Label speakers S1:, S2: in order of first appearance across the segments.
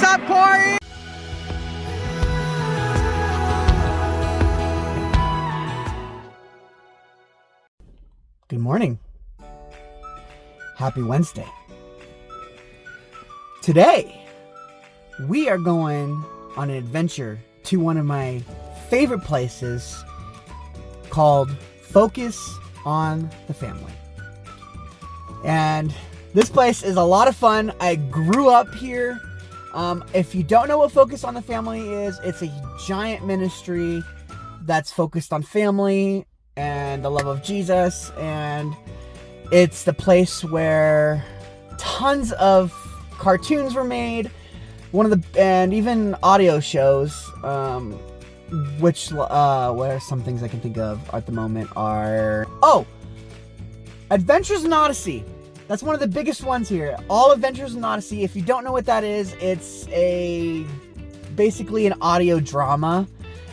S1: What's up, Cory? Good morning. Happy Wednesday. Today, we are going on an adventure to one of my favorite places called Focus on the Family. And this place is a lot of fun. I grew up here. If you don't know what Focus on the Family is, it's a giant ministry that's focused on family and the love of Jesus. And it's the place where tons of cartoons were made. And even audio shows, where some things I can think of at the moment are, Adventures in Odyssey. That's one of the biggest ones here. All Adventures in Odyssey. If you don't know what that is, it's basically an audio drama,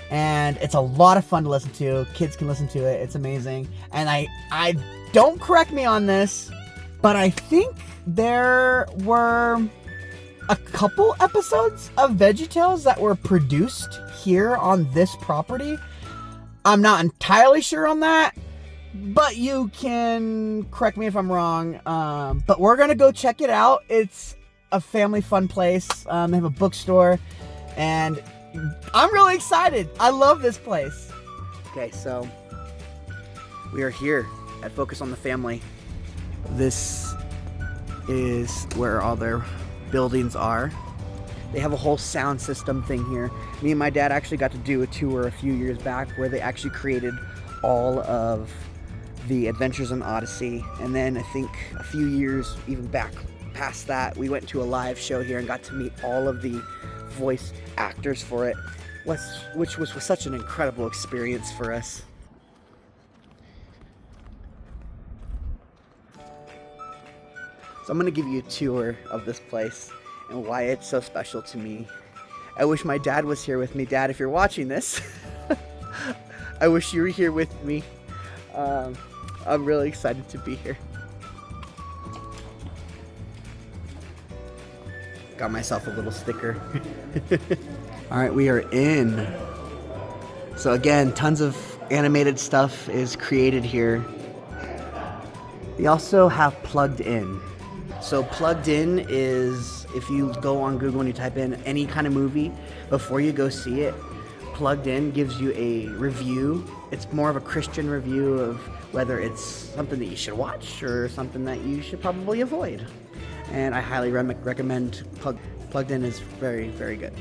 S1: and it's a lot of fun to listen to. Kids can listen to it. It's amazing. And I don't correct me on this, but I think there were a couple episodes of VeggieTales that were produced here on this property. I'm not entirely sure on that, but you can correct me if I'm wrong. But we're gonna go check it out. It's a family fun place. They have a bookstore, and I'm really excited. I love this place. Okay, so we are here at Focus on the Family. This is where all their buildings are. They have a whole sound system thing here. Me and my dad actually got to do a tour a few years back where they actually created all of the Adventures in Odyssey. And then I think a few years even back past that, we went to a live show here and got to meet all of the voice actors for it, which was such an incredible experience for us. So I'm going to give you a tour of this place and why it's so special to me. I wish my dad was here with me. Dad, if you're watching this, I wish you were here with me. I'm really excited to be here. Got myself a little sticker. All right, we are in. So again, tons of animated stuff is created here. They also have plugged in. So plugged in is, if you go on Google and you type in any kind of movie, before you go see it, plugged in gives you a review. It's more of a Christian review of whether it's something that you should watch or something that you should probably avoid. And I highly recommend plugged in is very, very good.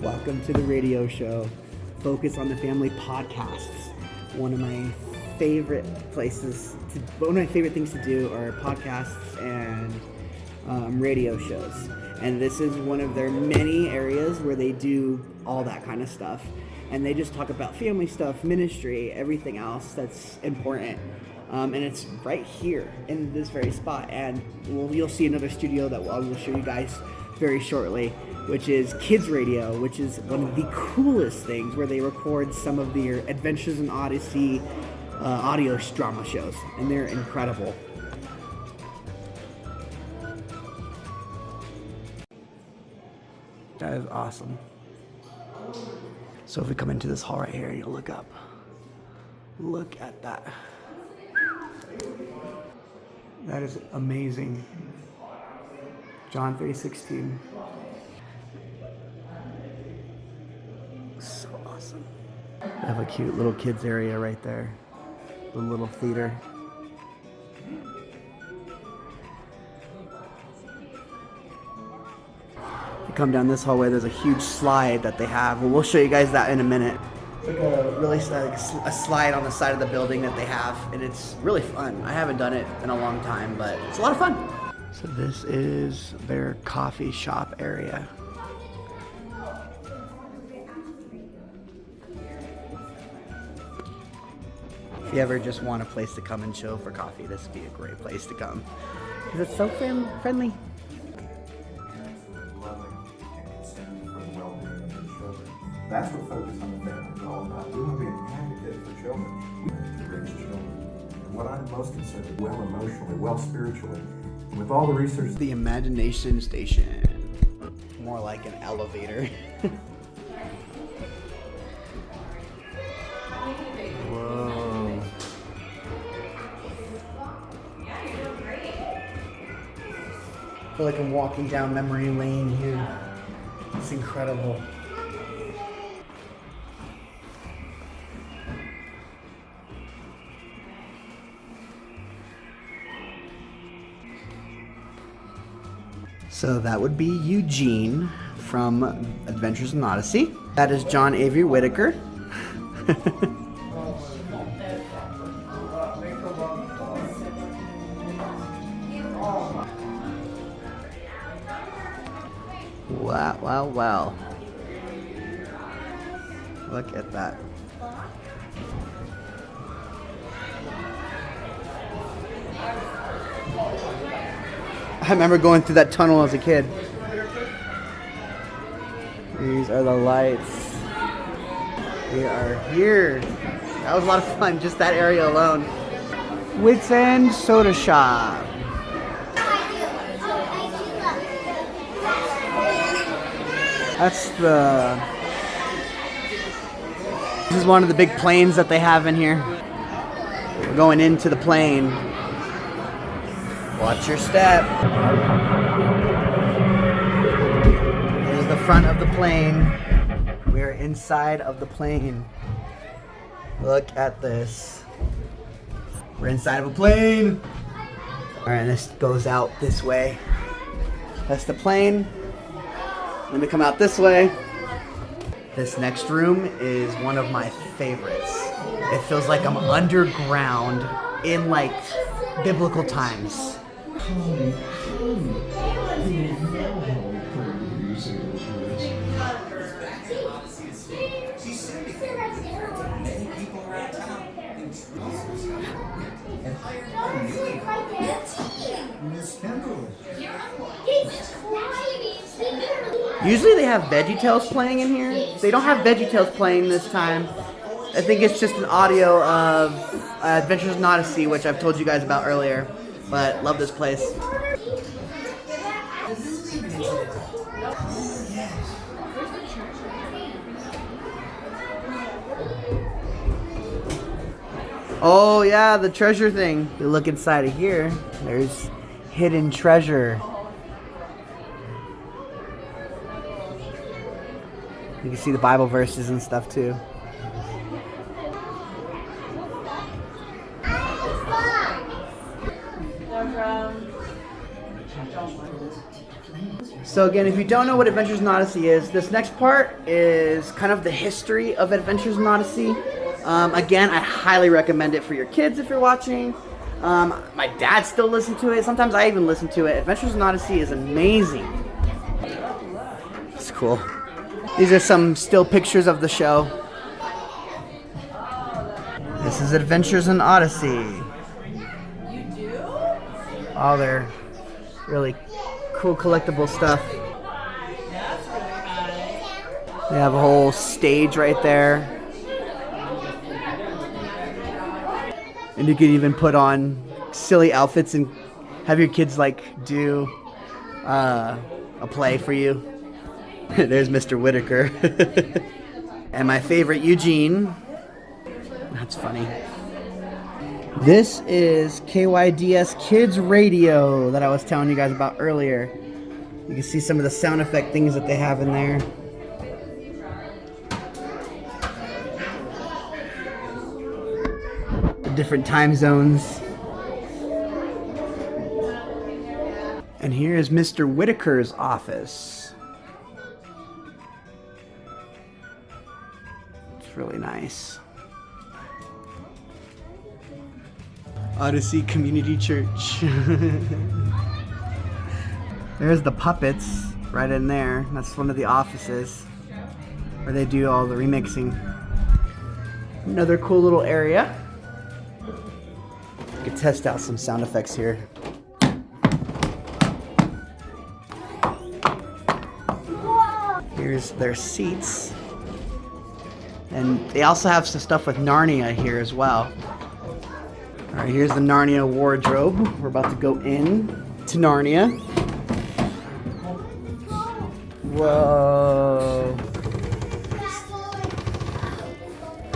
S1: Welcome to the radio show, Focus on the Family Podcasts. One of my favorite things to do are podcasts and radio shows. And this is one of their many areas where they do all that kind of stuff. And they just talk about family stuff, ministry, everything else that's important. And it's right here in this very spot. And you'll see another studio that I will show you guys very shortly, which is Kids Radio, which is one of the coolest things, where they record some of their Adventures in Odyssey audio drama shows, and they're incredible. That is awesome. So if we come into this hall right here, you'll look up. Look at that. That is amazing. John 3:16. So awesome. They have a cute little kids area right there. The little theater. If you come down this hallway, there's a huge slide that they have. Well, we'll show you guys that in a minute. It's like a slide on the side of the building that they have, and it's really fun. I haven't done it in a long time, but it's a lot of fun. So this is their coffee shop area. If you ever just want a place to come and chill for coffee, this would be a great place to come, because it's so friendly.
S2: That's what Focus on the Family is all about. We want to be an advocate for children, to reach children. And what I'm most concerned, well emotionally, well spiritually. And with all the research.
S1: The imagination station. More like an elevator. Whoa. I feel like I'm walking down memory lane here. It's incredible. So that would be Eugene from Adventures in Odyssey. That is John Avery Whitaker. Wow, wow, wow. Look at that. I remember going through that tunnel as a kid. These are the lights. We are here. That was a lot of fun, just that area alone. Wits End Soda Shop. This is one of the big planes that they have in here. We're going into the plane. Watch your step. Here's the front of the plane. We are inside of the plane. Look at this. We're inside of a plane. All right, this goes out this way. That's the plane. Let me come out this way. This next room is one of my favorites. It feels like I'm underground in like biblical times. Usually they have VeggieTales playing in here. They don't have VeggieTales playing this time. I think it's just an audio of Adventures in Odyssey, which I've told you guys about earlier. But love this place. Oh yeah, the treasure thing. You look inside of here, there's hidden treasure. You can see the Bible verses and stuff too. So again, if you don't know what Adventures in Odyssey is, this next part is kind of the history of Adventures in Odyssey. Again, I highly recommend it for your kids if you're watching. My dad still listens to it. Sometimes I even listen to it. Adventures in Odyssey is amazing. It's cool. These are some still pictures of the show. This is Adventures in Odyssey. All their really cool collectible stuff. They have a whole stage right there. And you could even put on silly outfits and have your kids like do a play for you. There's Mr. Whitaker. And my favorite, Eugene. That's funny. This is KYDS Kids Radio that I was telling you guys about earlier. You can see some of the sound effect things that they have in there. The different time zones. And here is Mr. Whitaker's office. It's really nice. Odyssey Community Church. There's the puppets right in there. That's one of the offices where they do all the remixing. Another cool little area. You can test out some sound effects here. Here's their seats. And they also have some stuff with Narnia here as well. All right, here's the Narnia wardrobe. We're about to go in to Narnia. Whoa.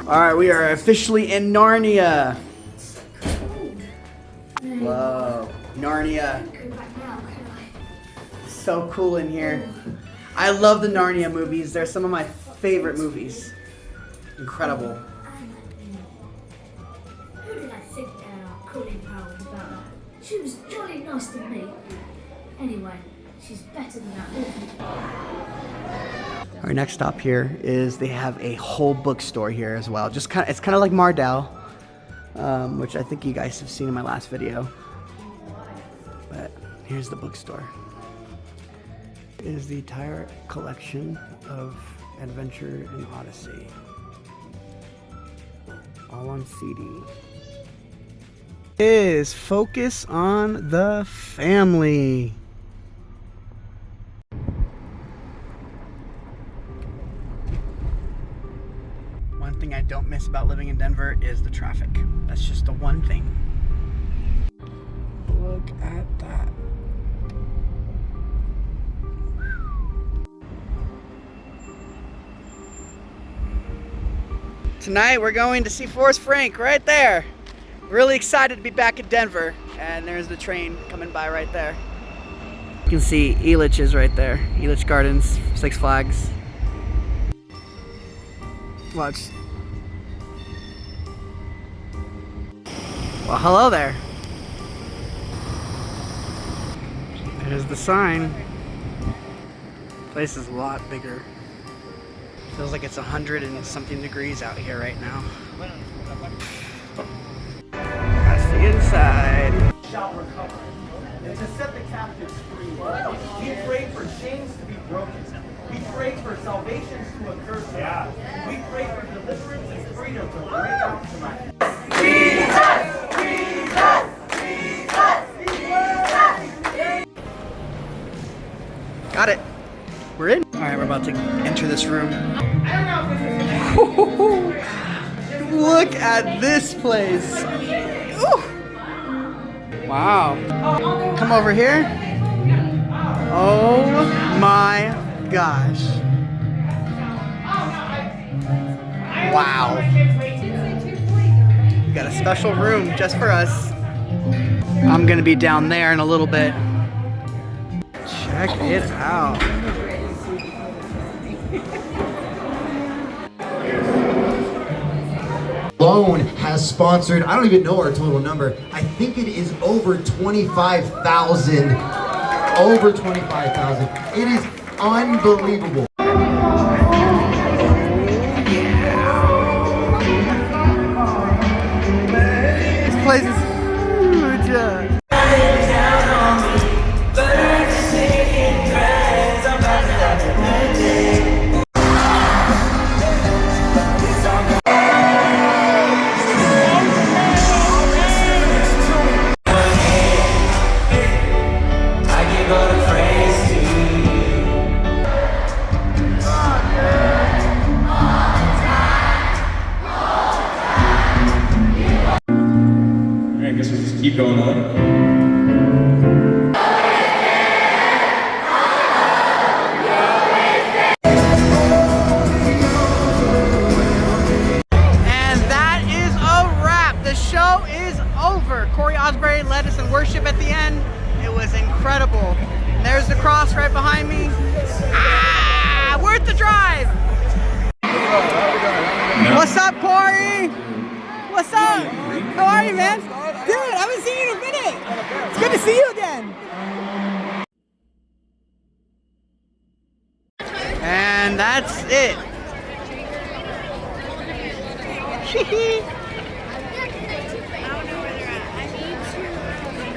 S1: All right, we are officially in Narnia. Whoa, Narnia. So cool in here. I love the Narnia movies. They're some of my favorite movies. Incredible.
S3: Who did I think Cory about that? She was jolly nice to me. Anyway, she's better than that.
S1: Our next stop here is they have a whole bookstore here as well. It's kind of like Mardell, which I think you guys have seen in my last video. But here's the bookstore. It is the entire collection of Adventure and Odyssey. All on CD. Is Focus on the Family. One thing I don't miss about living in Denver is the traffic. That's just the one thing. Look at that. Tonight we're going to see Forrest Frank right there. Really excited to be back in Denver. And there's the train coming by right there. You can see Elitch is right there. Elitch Gardens, Six Flags. Watch. Well, hello there. There's the sign. Place is a lot bigger. Feels like it's 100 and something degrees out here right now. That's the inside.
S4: Shall recover, and to set the captives free. We pray for chains to be broken. We pray for salvations to occur tonight. We pray for deliverance and freedom to break out tonight. Jesus! Jesus! Jesus!
S1: Got it. We're in. All right, we're about to enter this room. Look at this place. Ooh. Wow. Come over here. Oh my gosh. Wow. We got a special room just for us. I'm gonna be down there in a little bit. Check it out.
S5: Alone has sponsored, I don't even know our total number. I think it is over 25,000. Over 25,000. It is unbelievable.
S1: This place is huge.
S6: I guess we'll just keep going on.
S1: And that is a wrap. The show is over. Cory Asbury led us in worship at the end. It was incredible. And there's the cross right behind me. Ah, worth the drive. What's up, Cory? What's up? How are you, man? Dude, I haven't seen you in a minute. It's good to see you again. And that's it.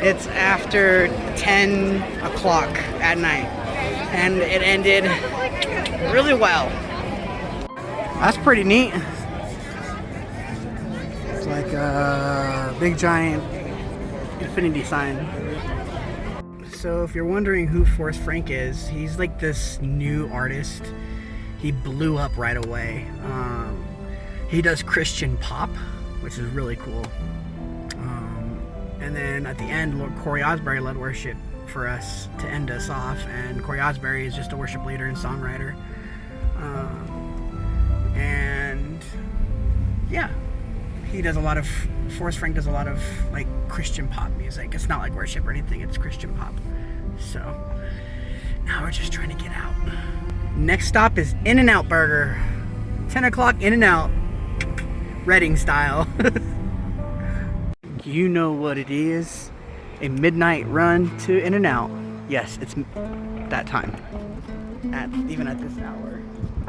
S1: It's after 10 o'clock at night, and it ended really well. That's pretty neat. It's like a big giant infinity sign. So if you're wondering who Forrest Frank is, he's like this new artist. He blew up right away. He does Christian pop, which is really cool. And then at the end, Lord Cory Asbury led worship for us to end us off. And Cory Asbury is just a worship leader and songwriter. And yeah, he does a lot of, Forrest Frank does a lot of like Christian pop music. It's not like worship or anything, it's Christian pop. So now we're just trying to get out. Next stop is In-N-Out Burger. 10 o'clock In-N-Out, Reading style. You know what it is. A midnight run to In-N-Out. Yes, it's that time. Even at this hour.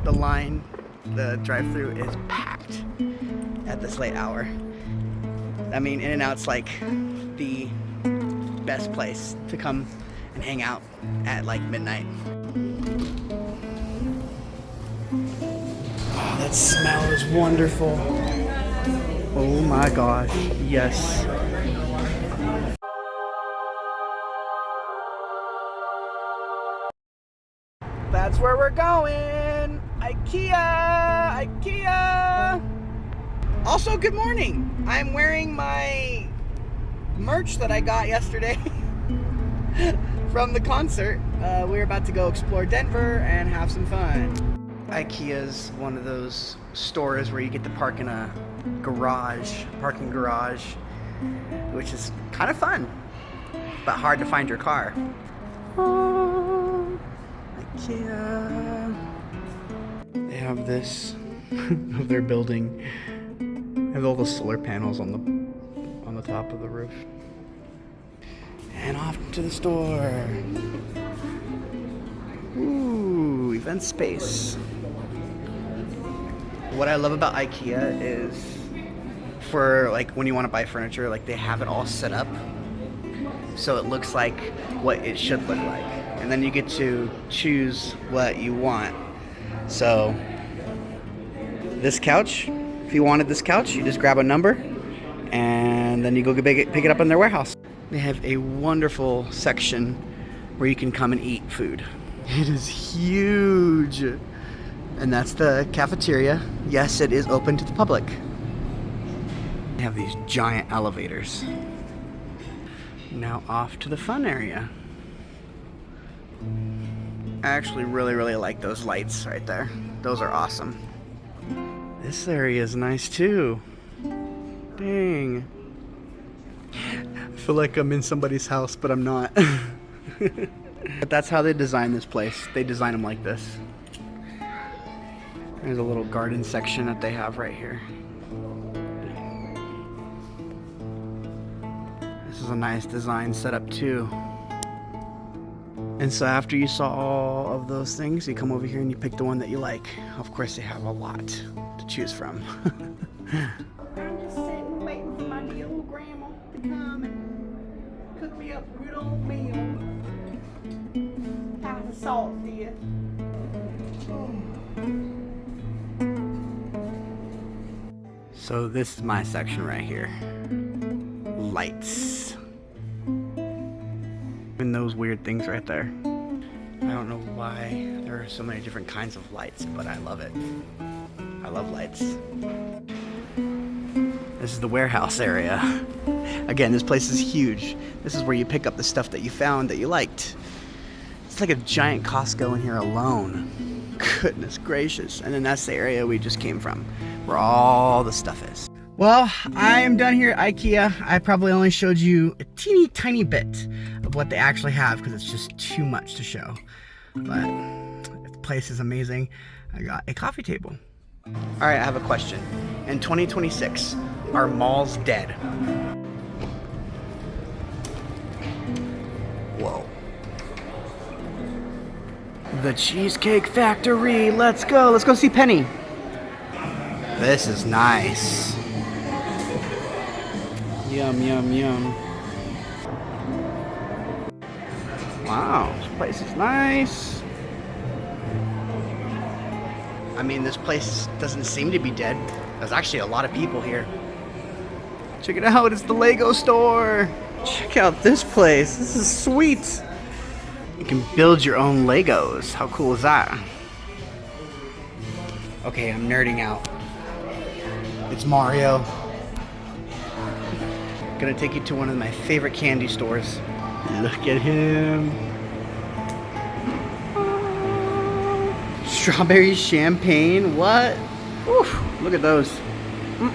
S1: The line, the drive-thru is packed at this late hour. I mean, In-N-Out's like the best place to come and hang out at like midnight. Oh, that smell is wonderful. Oh my gosh, yes. That's where we're going. IKEA. Also, good morning. I'm wearing my merch that I got yesterday from the concert. We're about to go explore Denver and have some fun. IKEA is one of those stores where you get to park in a parking garage, which is kind of fun, but hard to find your car. Oh, IKEA. They have this of their building. They have all the solar panels on the top of the roof. And off to the store. Ooh, event space. What I love about IKEA is for like when you want to buy furniture, like they have it all set up so it looks like what it should look like. And then you get to choose what you want. So this couch, if you wanted this couch, you just grab a number and then you go pick it up in their warehouse. They have a wonderful section where you can come and eat food. It is huge. And that's the cafeteria. Yes, it is open to the public. They have these giant elevators. Now off to the fun area. I actually really like those lights right there. Those are awesome. This area is nice too. Dang. I feel like I'm in somebody's house, but I'm not. But that's how they design this place. They design them like this. There's a little garden section that they have right here. This is a nice design setup too. And so after you saw all of those things, you come over here and you pick the one that you like. Of course, they have a lot to choose from. I'm just sitting waiting for my dear old grandma to come and cook me up a good old meal. How's the salt, dear? So this is my section right here. Lights. And those weird things right there. I don't know why there are so many different kinds of lights, but I love it. I love lights. This is the warehouse area. Again, this place is huge. This is where you pick up the stuff that you found that you liked. It's like a giant Costco in here alone. Goodness gracious. And then that's the area we just came from, where all the stuff is. Well, I am done here at IKEA. I probably only showed you a teeny tiny bit of what they actually have because it's just too much to show. But the place is amazing. I got a coffee table. All right, I have a question. In 2026, are malls dead? Whoa. The Cheesecake Factory. Let's go. Let's go see Penny. This is nice. Yum, yum, yum. Wow, this place is nice. I mean, this place doesn't seem to be dead. There's actually a lot of people here. Check it out, it's the Lego store. Check out this place. This is sweet. You can build your own Legos. How cool is that? Okay, I'm nerding out. It's Mario. Gonna take you to one of my favorite candy stores. Look at him. Strawberry champagne, what? Oof, look at those. Look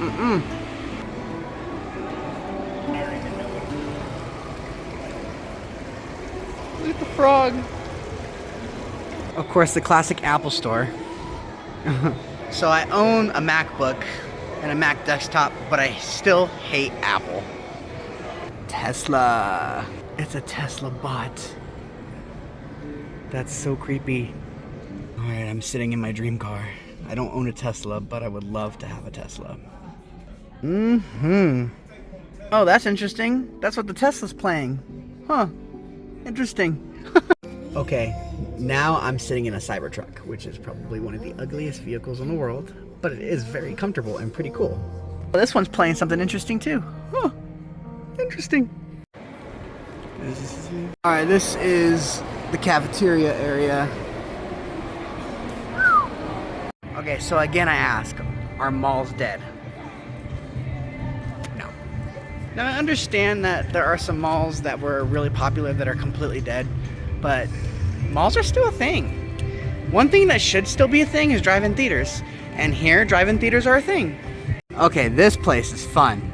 S1: at the frog. Of course, the classic Apple store. So I own a MacBook and a Mac desktop, but I still hate Apple. Tesla. It's a Tesla bot. That's so creepy. Alright, I'm sitting in my dream car. I don't own a Tesla, but I would love to have a Tesla. Oh, that's interesting. That's what the Tesla's playing. Huh. Interesting. Okay, now I'm sitting in a Cybertruck, which is probably one of the ugliest vehicles in the world, but it is very comfortable and pretty cool. Well, this one's playing something interesting too. Huh. Interesting. Alright, this is the cafeteria area. Okay, so again I ask, are malls dead? No. Now I understand that there are some malls that were really popular that are completely dead, but malls are still a thing. One thing that should still be a thing is drive-in theaters. And here, drive-in theaters are a thing. Okay, this place is fun.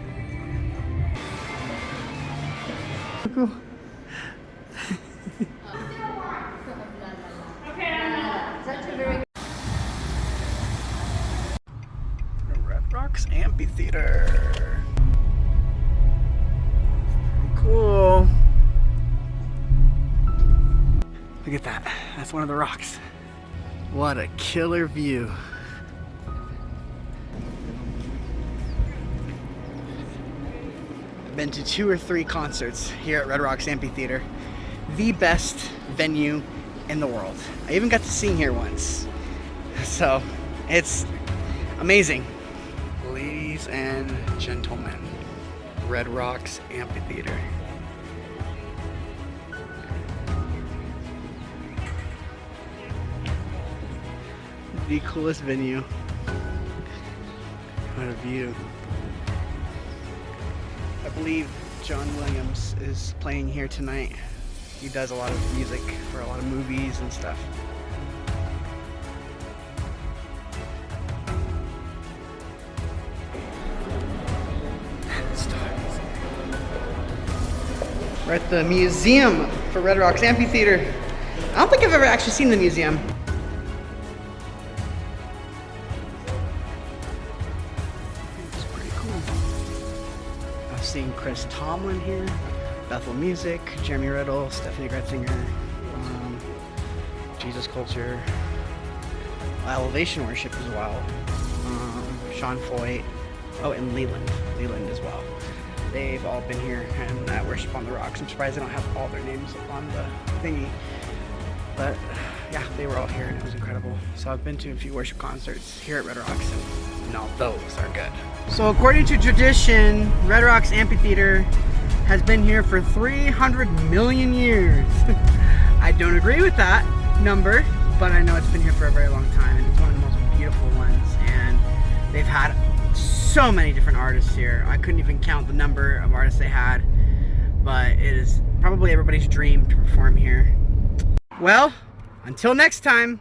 S1: Red Rocks Amphitheater. Cool. Look at that. That's one of the rocks. What a killer view. I've been to 2 or 3 concerts here at Red Rocks Amphitheater. The best venue in the world. I even got to sing here once. So, it's amazing. Ladies and gentlemen, Red Rocks Amphitheater. The coolest venue. What a view. I believe John Williams is playing here tonight. He does a lot of music for a lot of movies and stuff. We're at the museum for Red Rocks Amphitheater. I don't think I've ever actually seen the museum. It's pretty cool. I've seen Chris Tomlin here, Bethel Music, Jeremy Riddle, Stephanie Gretzinger, Jesus Culture, Elevation Worship as well, Sean Foyt, oh, and Leland as well. They've all been here and at Worship on the Rocks. I'm surprised they don't have all their names on the thingy. But yeah, they were all here and it was incredible. So I've been to a few worship concerts here at Red Rocks and all those are good. So according to tradition, Red Rocks Amphitheater has been here for 300 million years. I don't agree with that number, but I know it's been here for a very long time and it's one of the most beautiful ones. And they've had so many different artists here. I couldn't even count the number of artists they had, but it is probably everybody's dream to perform here. Well, until next time.